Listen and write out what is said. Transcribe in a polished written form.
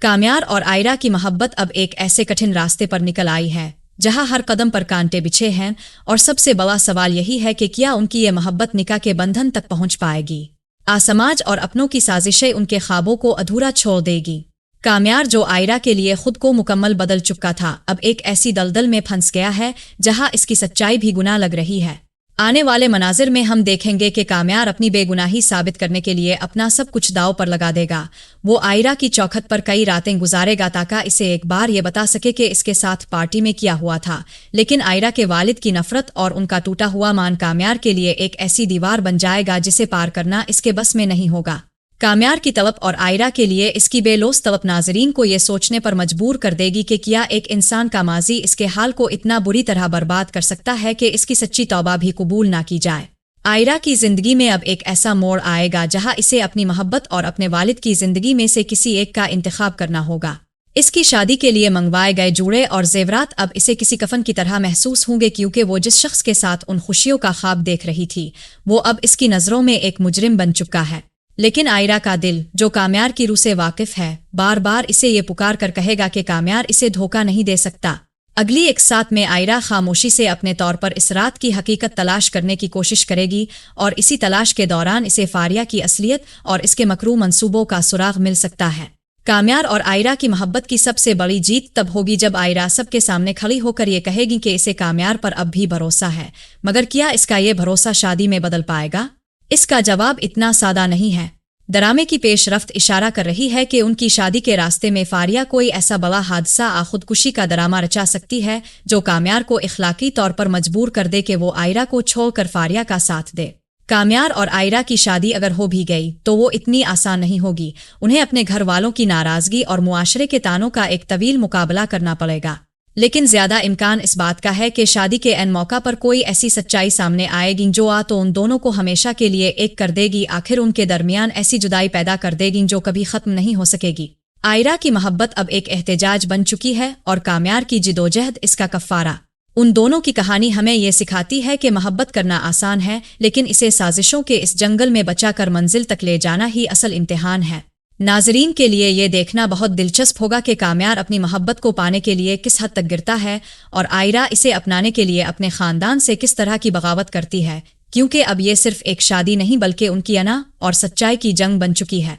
काम्यार और आयरा की मोहब्बत अब एक ऐसे कठिन रास्ते पर निकल आई है जहां हर कदम पर कांटे बिछे हैं, और सबसे बड़ा सवाल यही है कि क्या उनकी ये मोहब्बत निकाह के बंधन तक पहुंच पाएगी। समाज और अपनों की साजिशें उनके ख्वाबों को अधूरा छोड़ देगी। काम्यार, जो आयरा के लिए खुद को मुकम्मल बदल चुका था, अब एक ऐसी दलदल में फंस गया है जहां इसकी सच्चाई भी गुनाह लग रही है। आने वाले मनाजिर में हम देखेंगे कि काम्यार अपनी बेगुनाही साबित करने के लिए अपना सब कुछ दांव पर लगा देगा। वो आयरा की चौखट पर कई रातें गुजारेगा ताकि इसे एक बार ये बता सके कि इसके साथ पार्टी में क्या हुआ था। लेकिन आयरा के वालिद की नफरत और उनका टूटा हुआ मान काम्यार के लिए एक ऐसी दीवार बन जाएगा जिसे पार करना इसके बस में नहीं होगा। काम्यार की तलब और आयरा के लिए इसकी बेलोस तलब नाजरीन को ये सोचने पर मजबूर कर देगी कि क्या एक इंसान का माजी इसके हाल को इतना बुरी तरह बर्बाद कर सकता है कि इसकी सच्ची तौबा भी कबूल ना की जाए। आयरा की जिंदगी में अब एक ऐसा मोड़ आएगा जहां इसे अपनी मोहब्बत और अपने वालिद की जिंदगी में से किसी एक का इंतखाब करना होगा। इसकी शादी के लिए मंगवाए गए जूड़े और जेवरात अब इसे किसी कफन की तरह महसूस होंगे, क्योंकि वो जिस शख्स के साथ उन खुशियों का ख्वाब देख रही थी वो अब इसकी नजरों में एक मुजरिम बन चुका है। लेकिन आयरा का दिल, जो काम्यार की रूह से वाकिफ है, बार बार इसे ये पुकार कर कहेगा कि काम्यार इसे धोखा नहीं दे सकता। अगली एक साथ में आयरा खामोशी से अपने तौर पर इस रात की हकीकत तलाश करने की कोशिश करेगी, और इसी तलाश के दौरान इसे फारिया की असलियत और इसके मकरू मंसूबों का सुराग मिल सकता है। काम्यार और आयरा की मोहब्बत की सबसे बड़ी जीत तब होगी जब आयरा सबके सामने खड़ी होकर ये कहेगी कि इसे काम्यार पर अब भी भरोसा है, मगर क्या इसका ये भरोसा शादी में बदल पाएगा? इसका जवाब इतना सादा नहीं है। ड्रामे की पेशरफ्त इशारा कर रही है कि उनकी शादी के रास्ते में फारिया कोई ऐसा बड़ा हादसा खुदकुशी का ड्रामा रचा सकती है जो काम्यार को इखलाकी तौर पर मजबूर कर दे कि वो आयरा को छोड़कर फारिया का साथ दे। काम्यार और आयरा की शादी अगर हो भी गई तो वो इतनी आसान नहीं होगी। उन्हें अपने घर वालों की नाराजगी और मुआशरे के तानों का एक तवील मुकाबला करना पड़ेगा। लेकिन ज्यादा इम्कान इस बात का है कि शादी के एन मौका पर कोई ऐसी सच्चाई सामने आएगी जो तो उन दोनों को हमेशा के लिए एक कर देगी, आखिर उनके दरमियान ऐसी जुदाई पैदा कर देगी जो कभी खत्म नहीं हो सकेगी। आयरा की मोहब्बत अब एक एहतजाज बन चुकी है और काम्यार की जिदोजहद इसका कफ़ारा। उन दोनों की कहानी हमें ये सिखाती है कि मोहब्बत करना आसान है, लेकिन इसे साजिशों के इस जंगल में बचाकर मंजिल तक ले जाना ही असल इम्तिहान है। नाजरीन के लिए ये देखना बहुत दिलचस्प होगा कि काम्यार अपनी मोहब्बत को पाने के लिए किस हद तक गिरता है और आयरा इसे अपनाने के लिए अपने खानदान से किस तरह की बगावत करती है, क्योंकि अब ये सिर्फ एक शादी नहीं बल्कि उनकी अना और सच्चाई की जंग बन चुकी है।